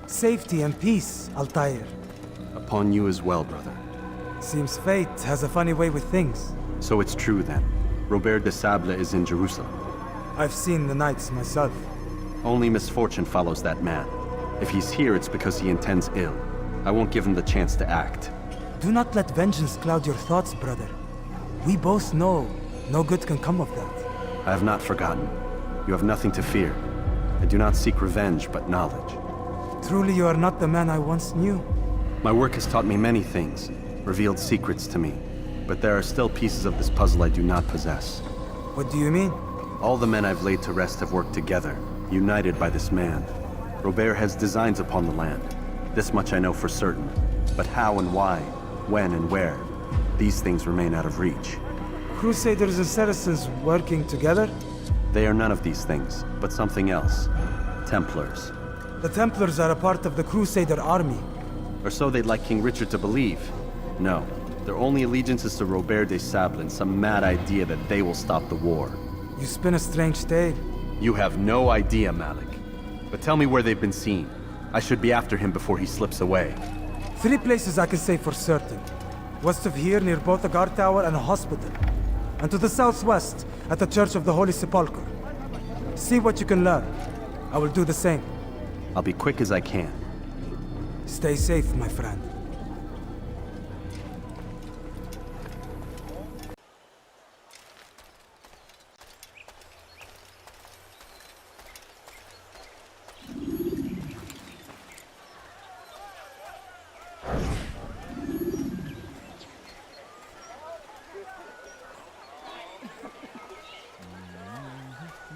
Safety and peace, Altair. Upon you as well, brother. Seems fate has a funny way with things. So it's true then. Robert de Sable is in Jerusalem. I've seen the knights myself. Only misfortune follows that man. If he's here, it's because he intends ill. I won't give him the chance to act. Do not let vengeance cloud your thoughts, brother. We both know no good can come of that. I have not forgotten. You have nothing to fear. I do not seek revenge, but knowledge. Truly you are not the man I once knew. My work has taught me many things, revealed secrets to me. But there are still pieces of this puzzle I do not possess. What do you mean? All the men I've laid to rest have worked together, united by this man. Robert has designs upon the land. This much I know for certain. But how and why, when and where, these things remain out of reach. Crusaders and Saracens working together? They are none of these things, but something else. Templars. The Templars are a part of the Crusader army. Or so they'd like King Richard to believe. No, their only allegiance is to Robert de Sable and some mad idea that they will stop the war. You spin a strange tale. You have no idea, Malik. But tell me where they've been seen. I should be after him before he slips away. 3 places I can say for certain. West of here, near both a guard tower and a hospital. And to the southwest, at the Church of the Holy Sepulchre. See what you can learn. I will do the same. I'll be quick as I can. Stay safe, my friend.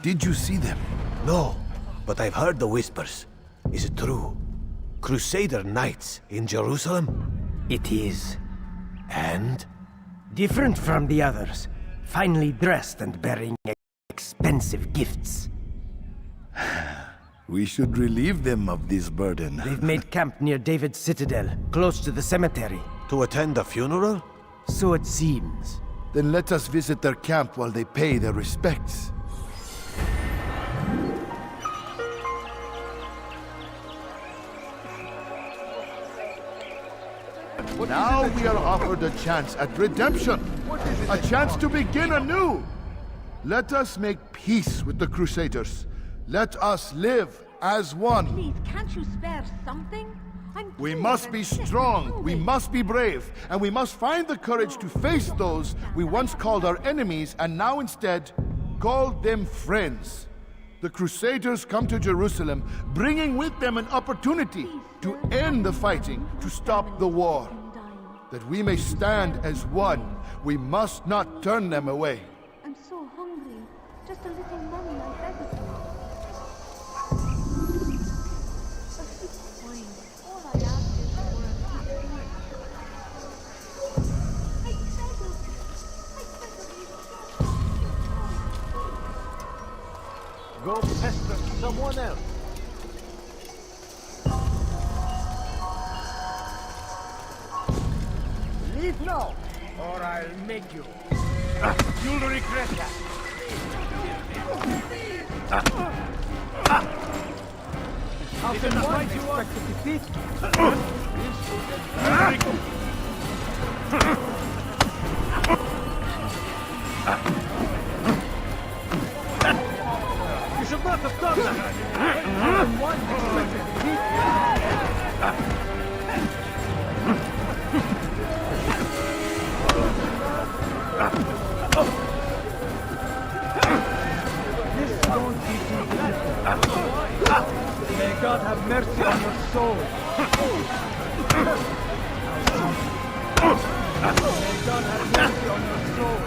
Did you see them? No, but I've heard the whispers. Is it true? Crusader knights in Jerusalem? It is. And? Different from the others. Finely dressed and bearing expensive gifts. We should relieve them of this burden. They've made camp near David's citadel, close to the cemetery. To attend a funeral? So it seems. Then let us visit their camp while they pay their respects. Now we are offered a chance at redemption. A chance to begin anew. Let us make peace with the Crusaders. Let us live as one. Please, can't you spare something? We must be strong, we must be brave, and we must find the courage to face those we once called our enemies and now instead call them friends. The Crusaders come to Jerusalem, bringing with them an opportunity to end the fighting, to stop the war. That we may stand as one, we must not turn them away. I'm so hungry. Just a little money, I beg of you. A few coins. All I ask is for a few coins. I beg of you. Go pester someone else. Leave now, or I'll make you. You'll regret that. How can one expect to defeat? You should not have done that. How can one expect to defeat? May God have mercy on your soul. May God have mercy on your soul.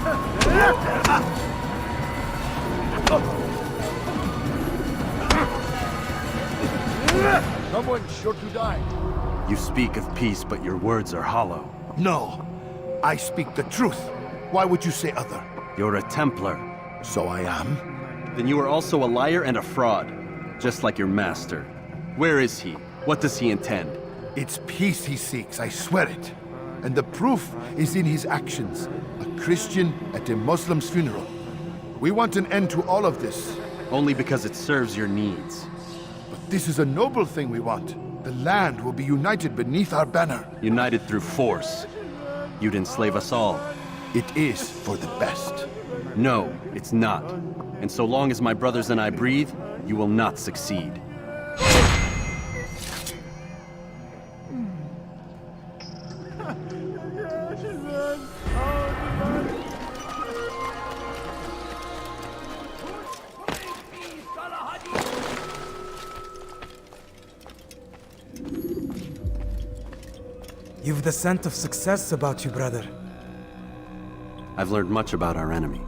Someone's sure to die. You speak of peace, but your words are hollow. No, I speak the truth. Why would you say other? You're a Templar. So I am. Then you are also a liar and a fraud, just like your master. Where is he? What does he intend? It's peace he seeks, I swear it. And the proof is in his actions. A Christian at a Muslim's funeral. We want an end to all of this. Only because it serves your needs. But this is a noble thing we want. The land will be united beneath our banner. United through force. You'd enslave us all. It is for the best. No, it's not. And so long as my brothers and I breathe, you will not succeed. You've the scent of success about you, brother. I've learned much about our enemy.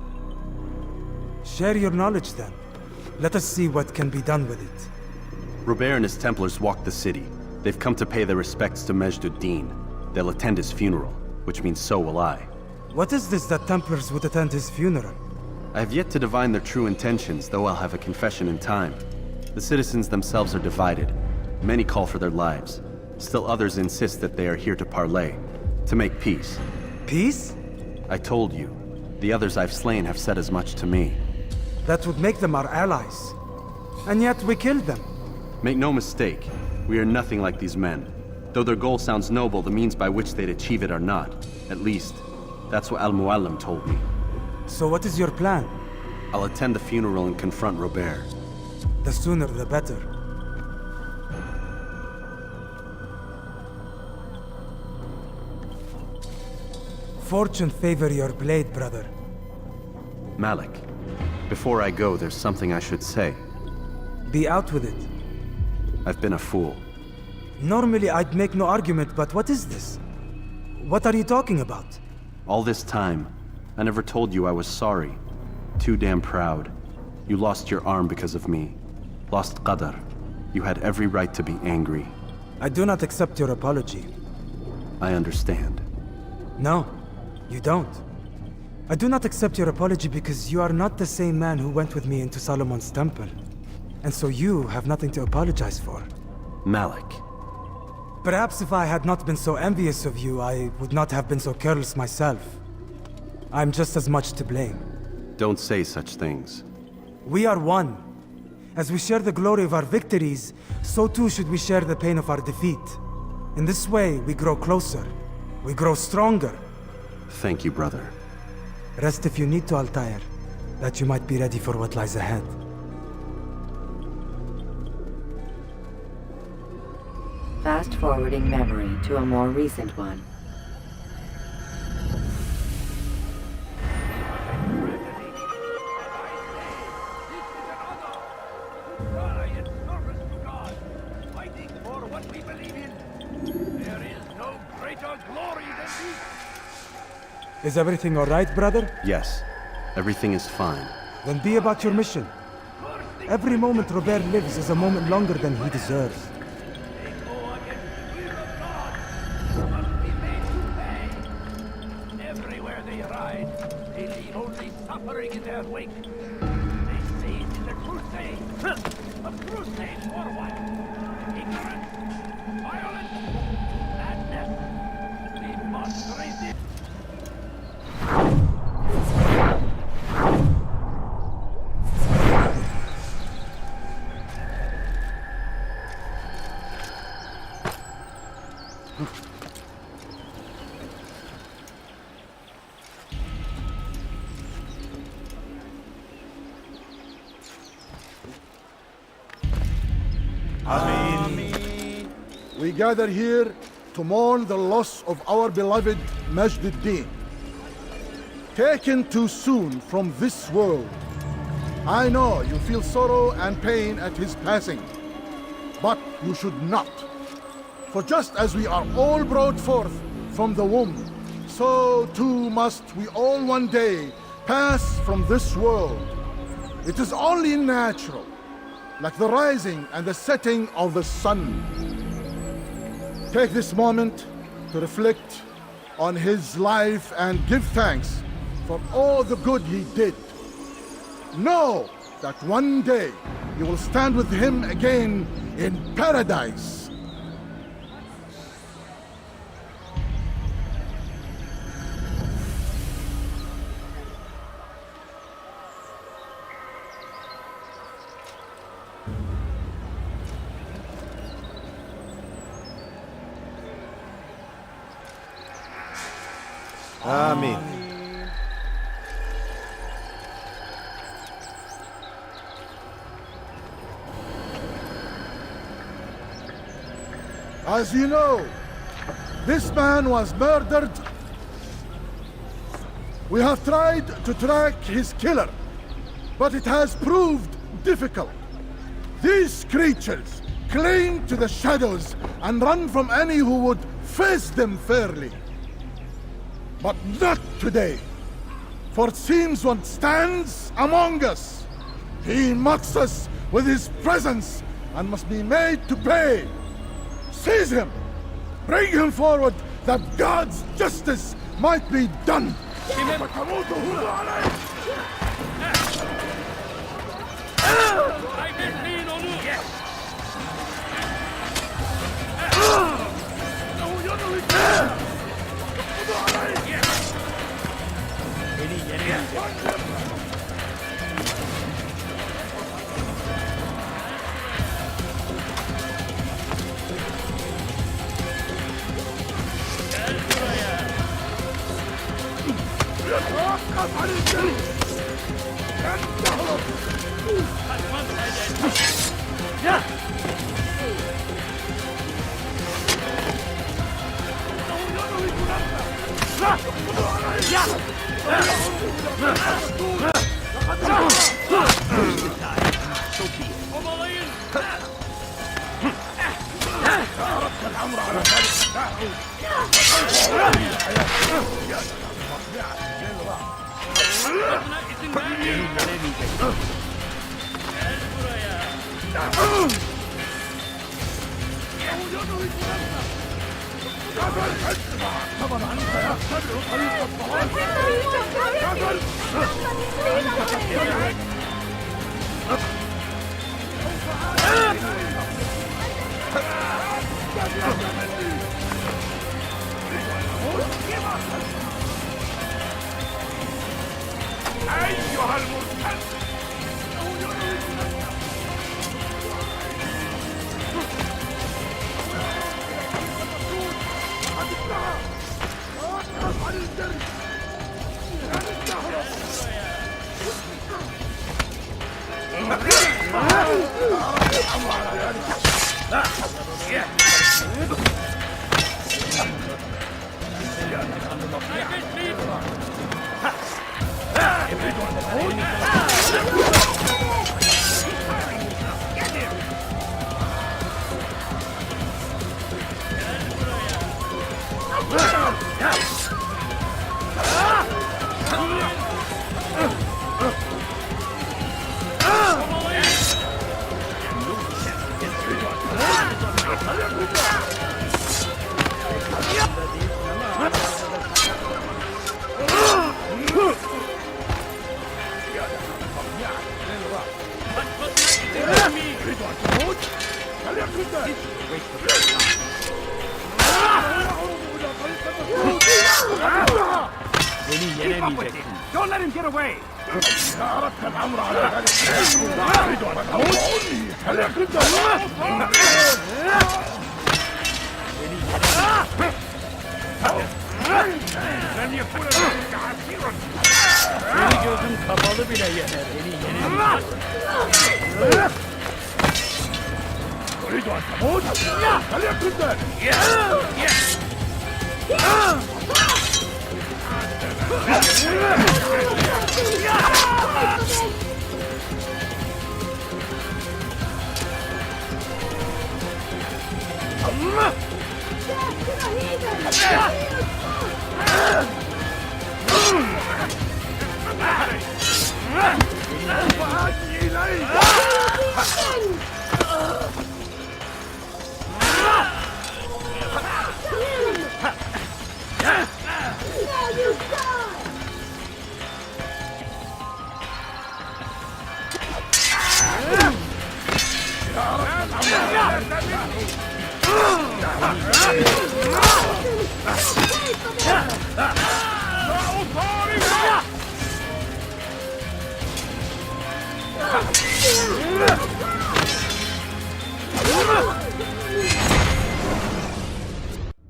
Share your knowledge then. Let us see what can be done with it. Robert and his Templars walked the city. They've come to pay their respects to Majd-ud-Din. They'll attend his funeral, which means so will I. What is this that Templars would attend his funeral? I have yet to divine their true intentions, though I'll have a confession in time. The citizens themselves are divided. Many call for their lives. Still others insist that they are here to parley, to make peace. Peace? I told you. The others I've slain have said as much to me. That would make them our allies. And yet we killed them. Make no mistake, we are nothing like these men. Though their goal sounds noble, the means by which they'd achieve it are not. At least, that's what Al-Muallim told me. So what is your plan? I'll attend the funeral and confront Robert. The sooner the better. Fortune favor your blade, brother. Malik, before I go, there's something I should say. Be out with it. I've been a fool. Normally I'd make no argument, but what is this? What are you talking about? All this time, I never told you I was sorry. Too damn proud. You lost your arm because of me. Lost Qadar. You had every right to be angry. I do not accept your apology. I understand. No, you don't. I do not accept your apology because you are not the same man who went with me into Solomon's temple. And so you have nothing to apologize for. Malik. Perhaps if I had not been so envious of you, I would not have been so careless myself. I'm just as much to blame. Don't say such things. We are one. As we share the glory of our victories, so too should we share the pain of our defeat. In this way, we grow closer. We grow stronger. Thank you, brother. Rest if you need to, Altair, that you might be ready for what lies ahead. Fast-forwarding memory to a more recent one. Is everything all right, brother? Yes, everything is fine. Then be about your mission. Every moment Robert lives is a moment longer than he deserves. Everywhere they ride, they leave only suffering in their wake. They say it is a crusade. A crusade for what? Ignorance, violence, madness. We must raise it. We gather here to mourn the loss of our beloved Majd-ud-Din. Taken too soon from this world. I know you feel sorrow and pain at his passing, but you should not. For just as we are all brought forth from the womb, so too must we all one day pass from this world. It is only natural, like the rising and the setting of the sun. Take this moment to reflect on his life and give thanks for all the good he did. Know that one day you will stand with him again in paradise. Amen. As you know, this man was murdered. We have tried to track his killer, but it has proved difficult. These creatures cling to the shadows and run from any who would face them fairly. But not today, for it seems one stands among us. He mocks us with his presence and must be made to pay. Seize him! Bring him forward that God's justice might be done! Don't let him get away! Beni gözüm kapalı bile yener. Beni yenemeyecek.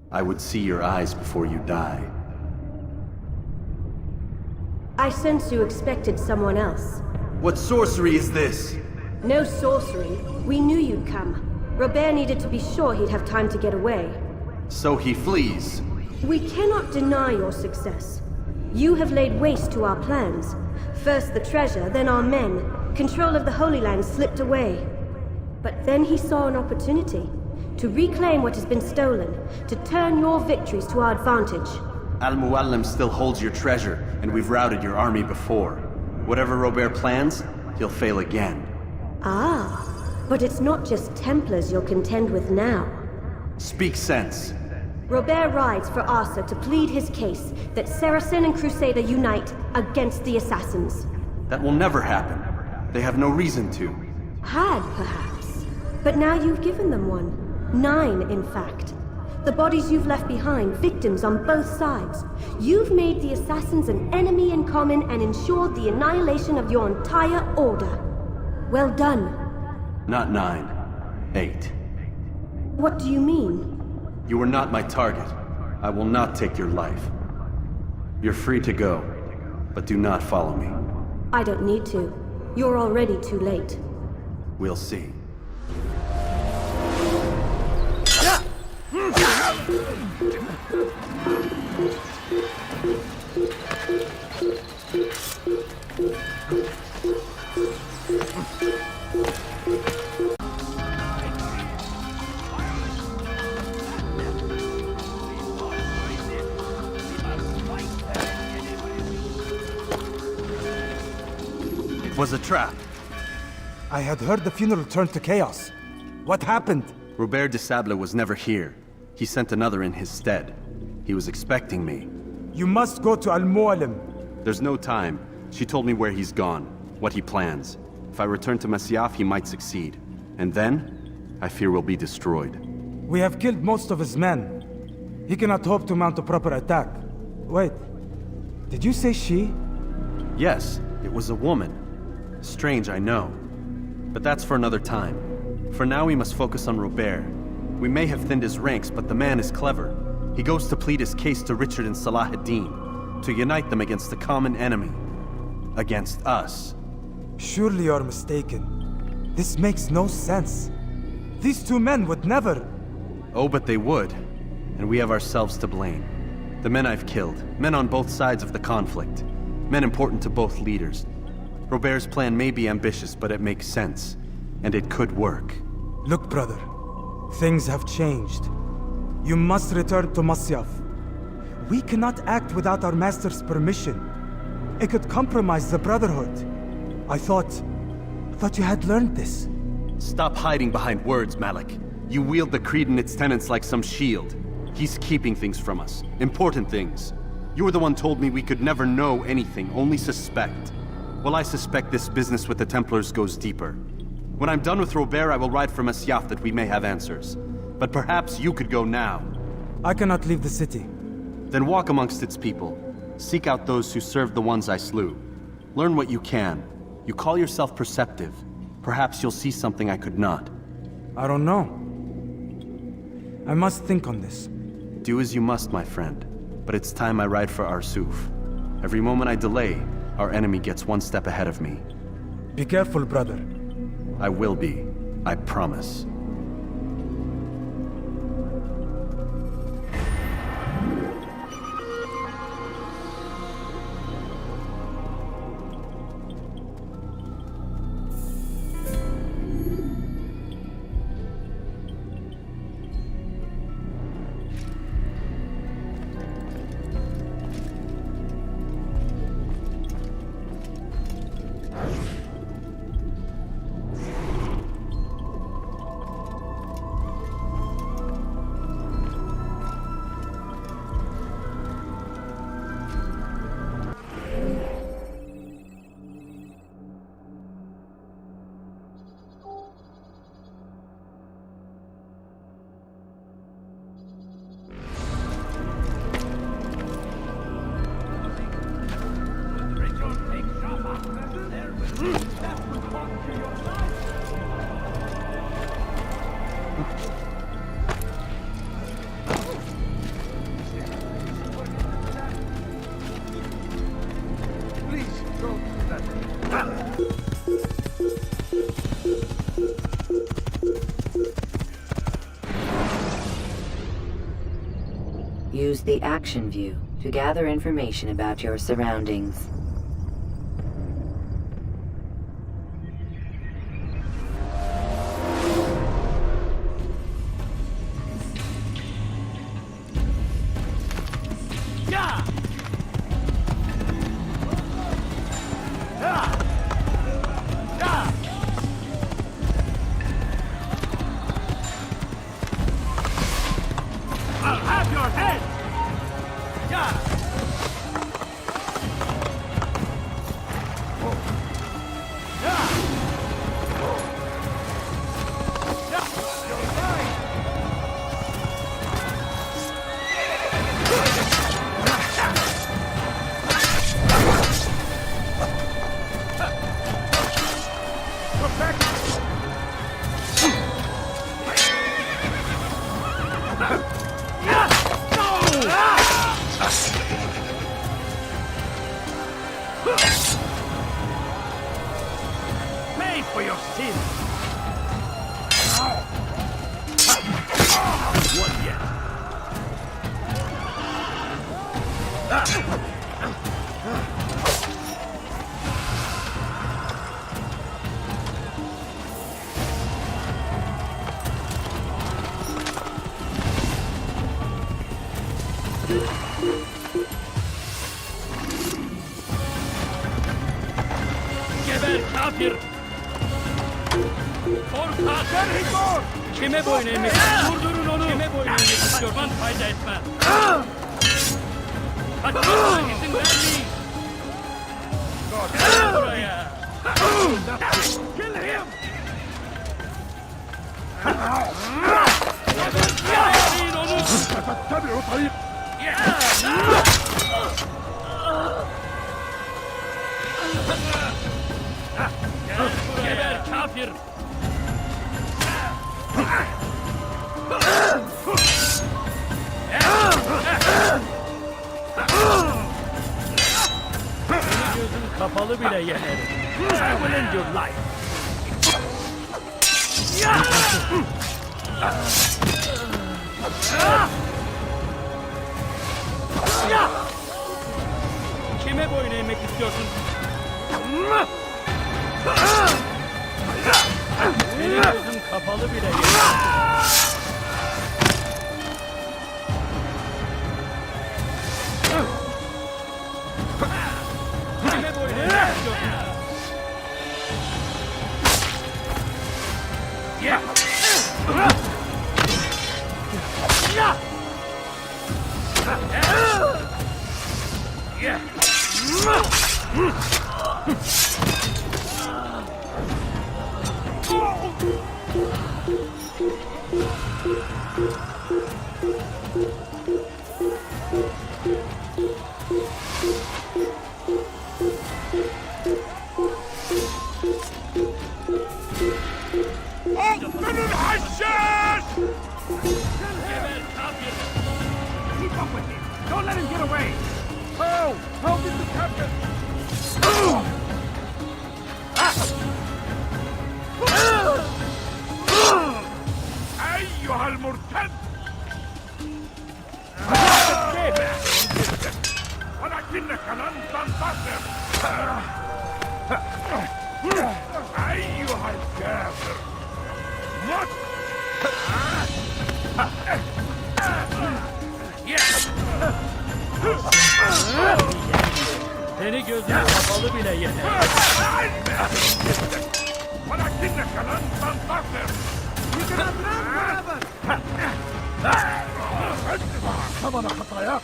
I would see your eyes before you die. I sense you expected someone else. What sorcery is this? No sorcery. We knew you'd come. Robert needed to be sure he'd have time to get away. So he flees. We cannot deny your success. You have laid waste to our plans. First the treasure, then our men. Control of the Holy Land slipped away. But then he saw an opportunity. To reclaim what has been stolen. To turn your victories to our advantage. Al-Muallim still holds your treasure, and we've routed your army before. Whatever Robert plans, he'll fail again. Ah, but it's not just Templars you'll contend with now. Speak sense. Robert rides for Arsa to plead his case that Saracen and Crusader unite against the Assassins. That will never happen. They have no reason to. Had, perhaps. But now you've given them one. 9, in fact. The bodies you've left behind, victims on both sides. You've made the Assassins an enemy in common and ensured the annihilation of your entire order. Well done. Not 9. 8. What do you mean? You were not my target. I will not take your life. You're free to go, but do not follow me. I don't need to. You're already too late. We'll see. It was a trap. I had heard the funeral turned to chaos. What happened? Robert de Sable was never here. He sent another in his stead. He was expecting me. You must go to Al-Muallim. There's no time. She told me where he's gone, what he plans. If I return to Masyaf, he might succeed. And then, I fear we'll be destroyed. We have killed most of his men. He cannot hope to mount a proper attack. Wait, did you say she? Yes, it was a woman. Strange, I know. But that's for another time. For now, we must focus on Robert. We may have thinned his ranks, but the man is clever. He goes to plead his case to Richard and Salah ad-Din, to unite them against the common enemy. Against us. Surely you're mistaken. This makes no sense. These two men would never... Oh, but they would. And we have ourselves to blame. The men I've killed, men on both sides of the conflict. Men important to both leaders. Robert's plan may be ambitious, but it makes sense. And it could work. Look, brother. Things have changed. You must return to Masyaf. We cannot act without our master's permission. It could compromise the Brotherhood. I thought you had learned this. Stop hiding behind words, Malik. You wield the creed and its tenets like some shield. He's keeping things from us. Important things. You were the one told me we could never know anything, only suspect. Well, I suspect this business with the Templars goes deeper. When I'm done with Robert, I will ride for Masyaf that we may have answers. But perhaps you could go now. I cannot leave the city. Then walk amongst its people. Seek out those who served the ones I slew. Learn what you can. You call yourself perceptive. Perhaps you'll see something I could not. I don't know. I must think on this. Do as you must, my friend. But it's time I ride for Arsuf. Every moment I delay, our enemy gets one step ahead of me. Be careful, brother. I will be. I promise. Use the action view to gather information about your surroundings. I'll have your head! Pay for your sins! One yet. Geber kafir! Korkak! Verhikor! Kime boyun eğmek? Durdurun onu! Kime boyun eğmek istiyorsan fayda etmez. Kaçmasına izin vermeyin! Gel buraya! Kill him! Gebertin onu! Tabii o tayı. Geber kafir! Senin gözün kapalı bile yenerim. I will end your life. Kime boyun eğmek istiyorsun? Senin gözün kapalı bile yenerim. Kime boyun eğmek istiyorsun? Yeah. Yeah. Öldürün haşhaş! Geber kafir! Keep up with him! Don't let him get away! Oh! Help me, the captain! أيها المرتد! ولكنك لن تنتصر! أيها الكافر! مت! Seni gözün kapalı bile yener. ولكنك لن تنتصر. Sabana hataya.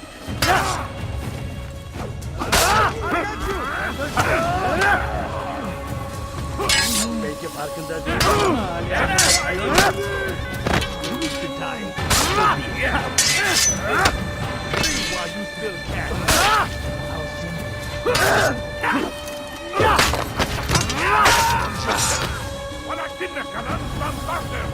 Belki farkında değilsin ama hala you wish to die. While you still can. ولكنك لن تنتصر.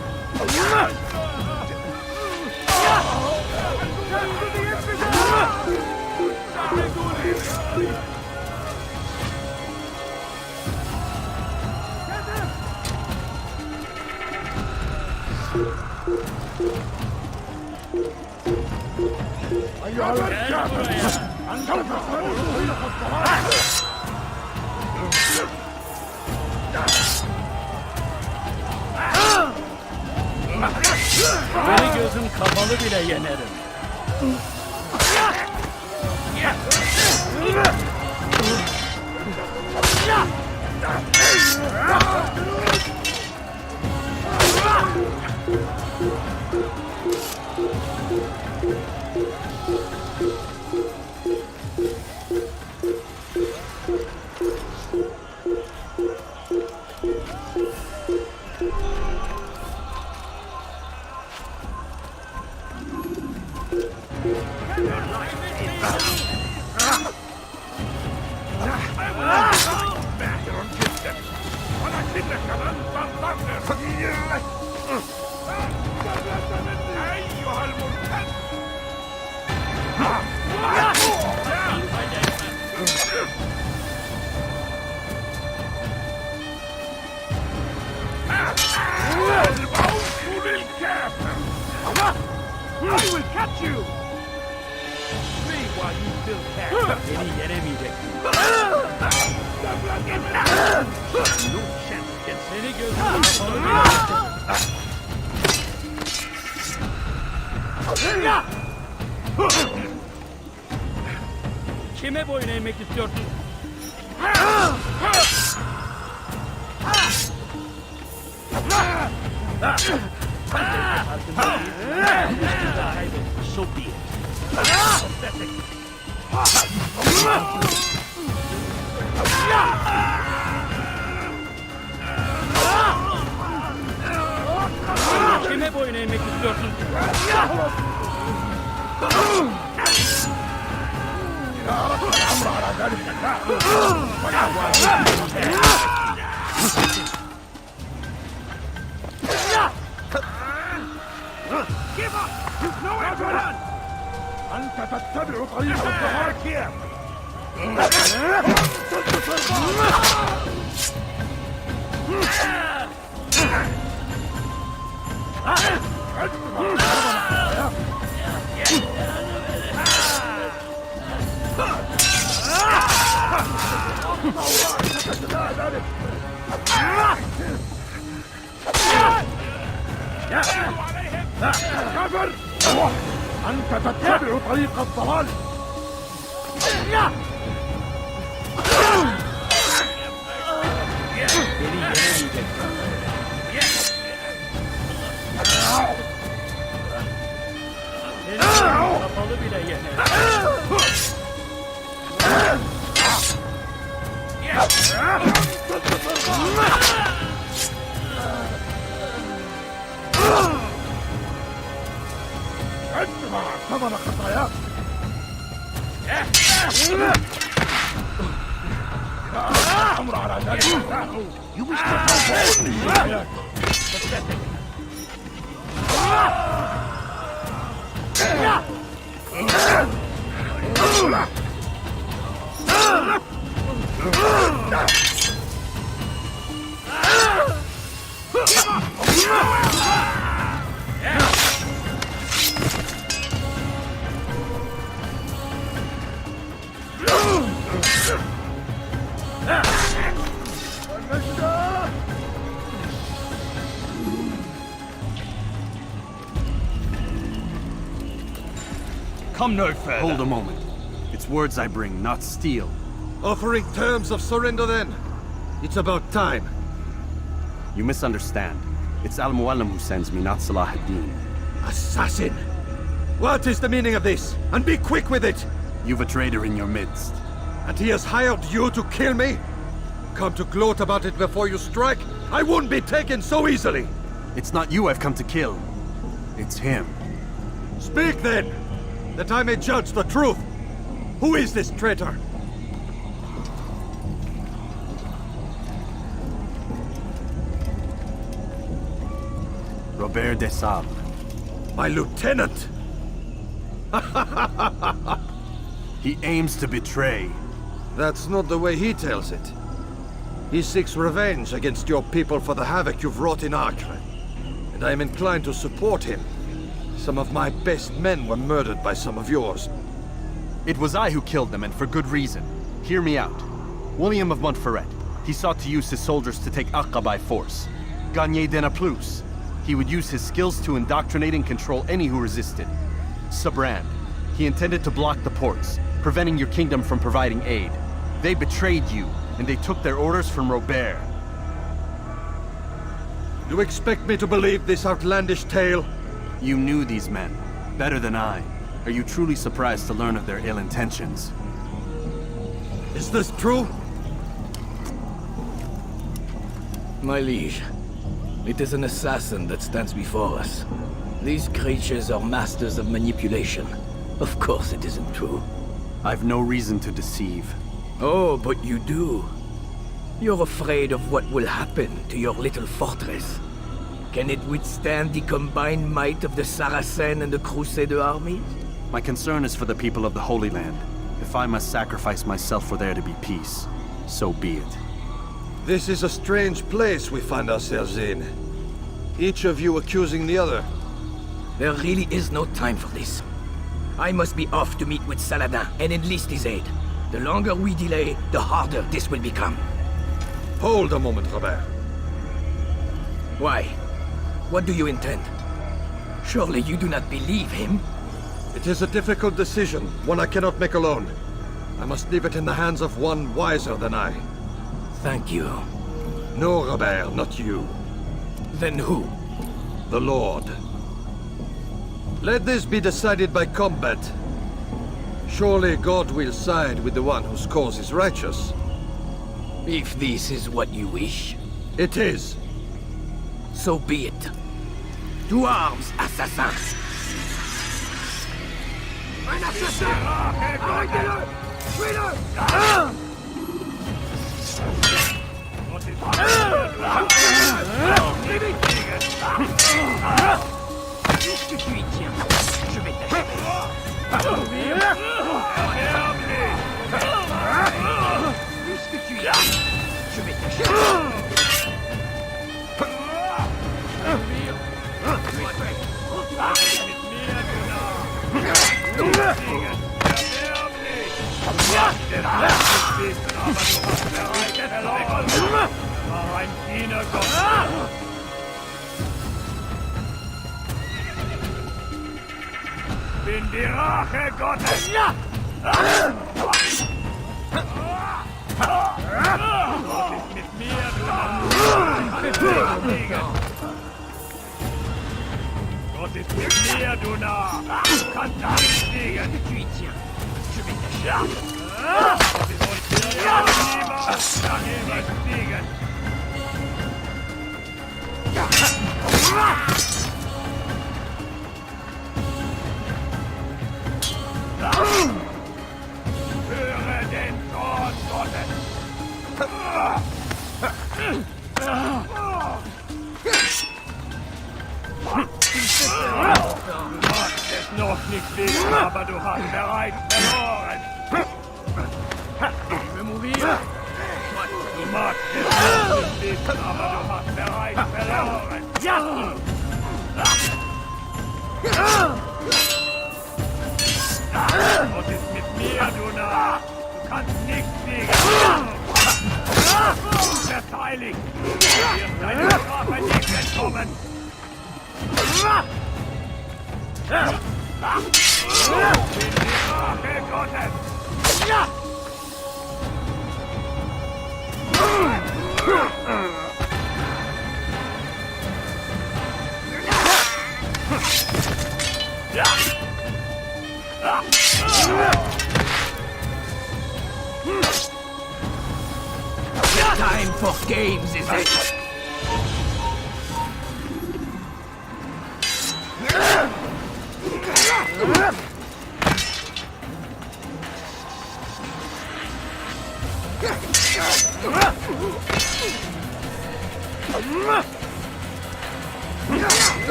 Beni gözüm kapalı bile yenerim. I will catch you! See while you still can. Beni yenemeyecek. No chance against Seni gözüm kapalı bile. Kime boyun eğmek istiyorsun? So be it. Kime boyun eğmek istiyorsun? Give up! You've nowhere to run! أنت تتبع طريق الضحايا! كفر! أنت تتبع طريق الضلال! Kapalı bile yener. ادفع ثمن خطاياك! أمر على ذلك! You wish to control Come no further. Hold a moment. It's words I bring, not steel. Offering terms of surrender then? It's about time. You misunderstand. It's Al-Mualim who sends me, not Salah ad-Din. Assassin! What is the meaning of this? And be quick with it! You've a traitor in your midst. And he has hired you to kill me? Come to gloat about it before you strike? I won't be taken so easily! It's not you I've come to kill. It's him. Speak then! That I may judge the truth! Who is this traitor? Robert de Sable. My lieutenant! He aims to betray. That's not the way he tells it. He seeks revenge against your people for the havoc you've wrought in Acre. And I am inclined to support him. Some of my best men were murdered by some of yours. It was I who killed them, and for good reason. Hear me out. William of Montferrat. He sought to use his soldiers to take Acre by force. Gagner de Naplouse. He would use his skills to indoctrinate and control any who resisted. Sabrand. He intended to block the ports, preventing your kingdom from providing aid. They betrayed you, and they took their orders from Robert. You expect me to believe this outlandish tale? You knew these men, better than I. Are you truly surprised to learn of their ill intentions? Is this true? My liege, it is an assassin that stands before us. These creatures are masters of manipulation. Of course it isn't true. I've no reason to deceive. Oh, but you do. You're afraid of what will happen to your little fortress. Can it withstand the combined might of the Saracen and the Crusader armies? My concern is for the people of the Holy Land. If I must sacrifice myself for there to be peace, so be it. This is a strange place we find ourselves in. Each of you accusing the other. There really is no time for this. I must be off to meet with Saladin and enlist his aid. The longer we delay, the harder this will become. Hold a moment, Robert. Why? What do you intend? Surely you do not believe him? It is a difficult decision, one I cannot make alone. I must leave it in the hands of one wiser than I. Thank you. No, Robert, not you. Then who? The Lord. Let this be decided by combat. Surely God will side with the one whose cause is righteous. If this is what you wish. It is. So be it. To arms, assassins! Un assassin! Arrêtez-le! Tuez-le! Puisque tu y tiens, je vais t'achever. Puisque tu y tiens, je vais t'achever. Bin die Rache Gottes! Gott ist mit mir, Gott ist mit mir, du Narr! Du kannst nicht fliegen! Tu y tiens, je vais t'achever. Gott ist uns niemals, kann niemand fliegen! Höre den Thron Gottes! Du magst es noch nicht wissen, aber du hast bereits verloren! Je veux mourir? Du magst es noch nicht wissen, aber du hast bereits verloren! Ja! Gott ist mit mir, du Narr! Du kannst nicht fliegen! Verteidigt! Du wirst deiner Strafe nicht entkommen! Bin die Rache Gottes! Time for games, is it?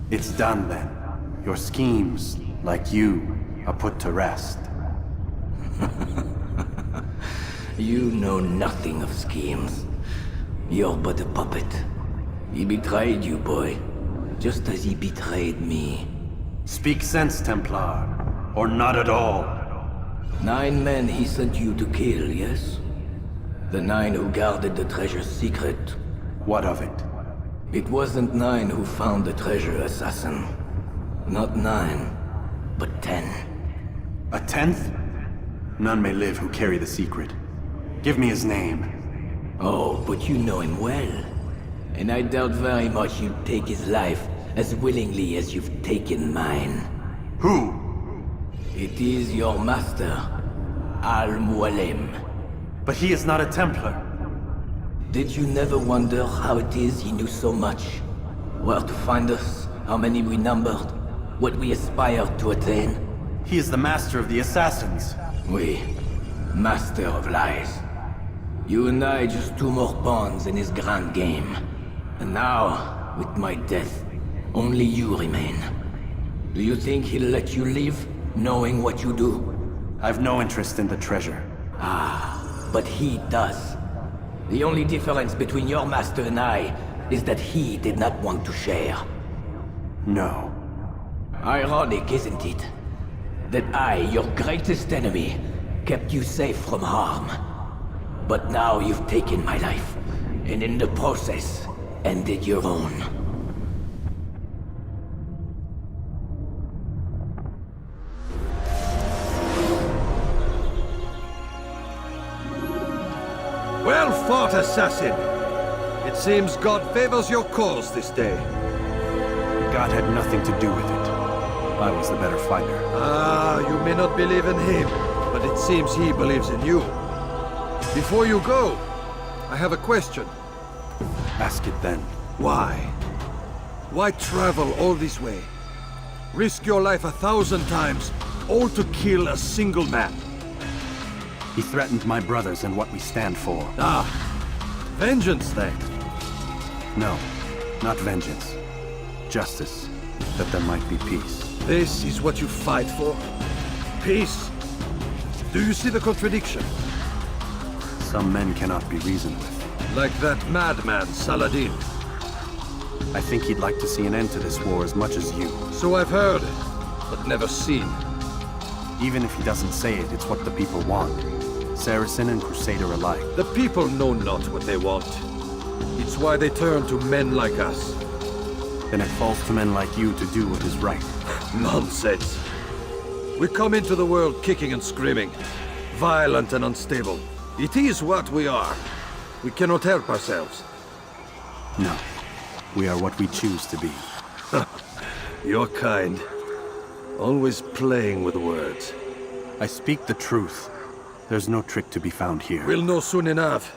It's done then. Your schemes, like you, are put to rest. You know nothing of schemes. You're but a puppet. He betrayed you, boy. Just as he betrayed me. Speak sense, Templar. Or not at all. 9 men he sent you to kill, yes? The 9 who guarded the treasure's secret. What of it? It wasn't 9 who found the treasure, assassin. Not 9, but 10. A 10th? None may live who carry the secret. Give me his name. Oh, but you know him well. And I doubt very much you'd take his life as willingly as you've taken mine. Who? It is your master, Al-Mualim. But he is not a Templar. Did you never wonder how it is he knew so much? Where to find us, how many we numbered, what we aspired to attain? He is the master of the assassins. We, master of lies. You and I just 2 more pawns in his grand game. And now, with my death, only you remain. Do you think he'll let you live, knowing what you do? I've no interest in the treasure. Ah, but he does. The only difference between your master and I is that he did not want to share. No. Ironic, isn't it? That I, your greatest enemy, kept you safe from harm. But now you've taken my life, and in the process, ended your own. Well fought, assassin! It seems God favors your cause this day. God had nothing to do with it. I was the better fighter. Ah, you may not believe in him, but it seems he believes in you. Before you go, I have a question. Ask it then. Why? Why travel all this way? Risk your life 1,000 times, all to kill a single man? He threatened my brothers and what we stand for. Ah, vengeance then? No, not vengeance. Justice, that there might be peace. This is what you fight for? Peace? Do you see the contradiction? Some men cannot be reasoned with. Like that madman, Saladin. I think he'd like to see an end to this war as much as you. So I've heard, but never seen. Even if he doesn't say it, it's what the people want. Saracen and Crusader alike. The people know not what they want. It's why they turn to men like us. Then it falls to men like you to do what is right. Nonsense. We come into the world kicking and screaming, violent and unstable. It is what we are. We cannot help ourselves. No. We are what we choose to be. You're kind. Always playing with words. I speak the truth. There's no trick to be found here. We'll know soon enough.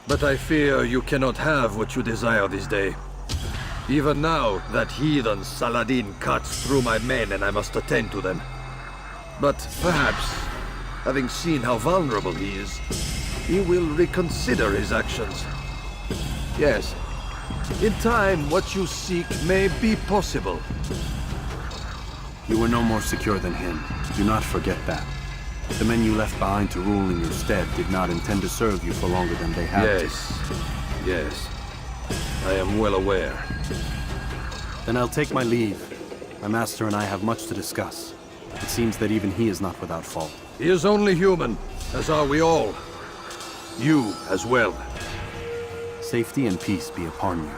But I fear you cannot have what you desire this day. Even now, that heathen Saladin cuts through my men and I must attend to them. But perhaps, having seen how vulnerable he is, he will reconsider his actions. Yes, in time, what you seek may be possible. You were no more secure than him. Do not forget that. The men you left behind to rule in your stead did not intend to serve you for longer than they had to. Yes. I am well aware. Then I'll take my leave. My master and I have much to discuss. It seems that even he is not without fault. He is only human, as are we all. You as well. Safety and peace be upon you.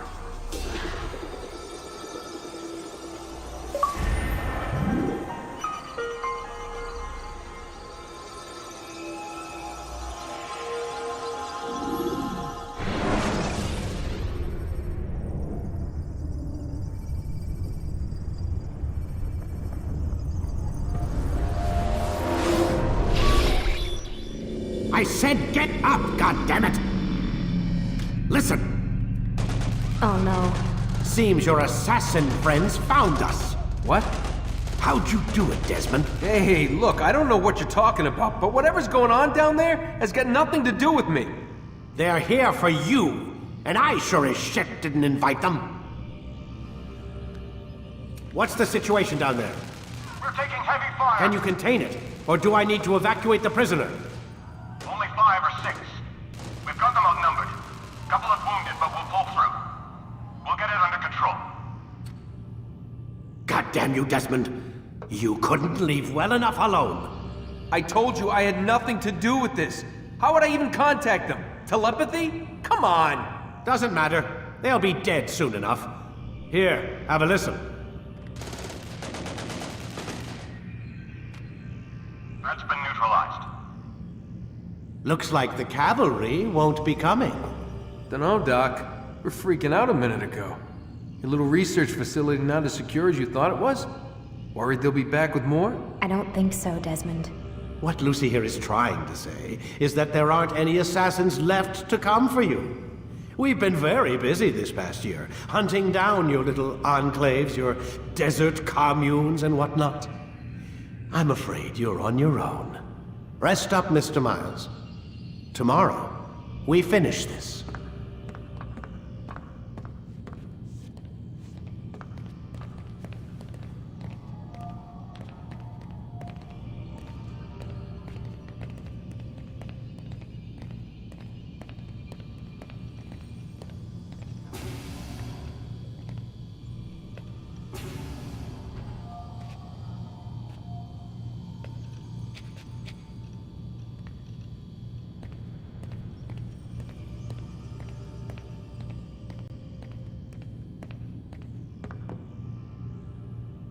I said get up, goddammit! Listen! Oh no. Seems your assassin friends found us. What? How'd you do it, Desmond? Hey, look, I don't know what you're talking about, but whatever's going on down there has got nothing to do with me. They're here for you, and I sure as shit didn't invite them. What's the situation down there? We're taking heavy fire. Can you contain it? Or do I need to evacuate the prisoner? Only 5 or 6. We've got them outnumbered. Couple of wounded, but we'll pull through. We'll get it under control. God damn you, Desmond. You couldn't leave well enough alone. I told you I had nothing to do with this. How would I even contact them? Telepathy? Come on. Doesn't matter. They'll be dead soon enough. Here, have a listen. That's been neutralized. Looks like the cavalry won't be coming. Dunno, Doc. We're freaking out a minute ago. Your little research facility not as secure as you thought it was? Worried they'll be back with more? I don't think so, Desmond. What Lucy here is trying to say is that there aren't any assassins left to come for you. We've been very busy this past year, hunting down your little enclaves, your desert communes and whatnot. I'm afraid you're on your own. Rest up, Mr. Miles. Tomorrow, we finish this.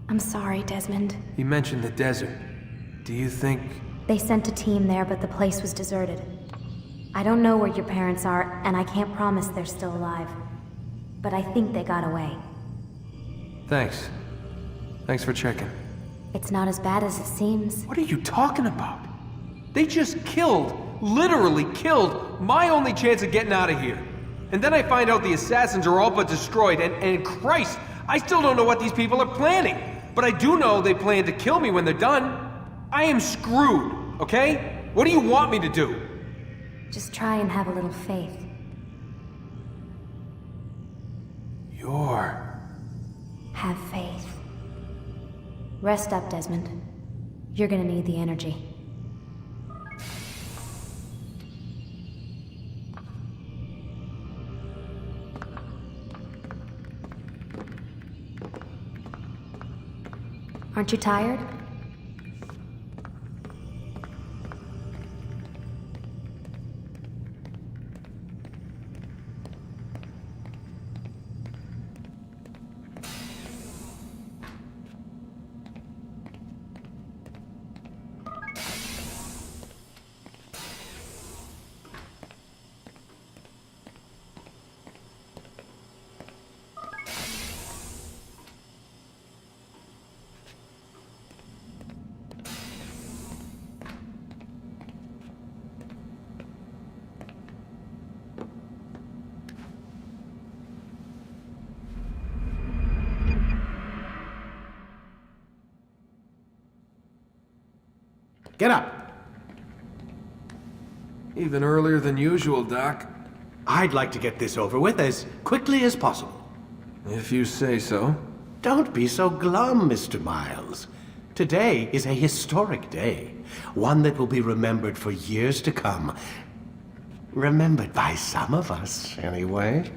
I'm sorry, Desmond. You mentioned the desert. Do you think... They sent a team there, but the place was deserted. I don't know where your parents are, and I can't promise they're still alive. But I think they got away. Thanks. Thanks for checking. It's not as bad as it seems. What are you talking about? They just killed, literally killed, my only chance of getting out of here. And then I find out the assassins are all but destroyed, and Christ, I still don't know what these people are planning. But I do know they plan to kill me when they're done. I am screwed, okay? What do you want me to do? Just try and have a little faith. Have faith. Rest up, Desmond. You're gonna need the energy. Aren't you tired? Get up! Even earlier than usual, Doc. I'd like to get this over with as quickly as possible. If you say so. Don't be so glum, Mr. Miles. Today is a historic day. One that will be remembered for years to come. Remembered by some of us, anyway.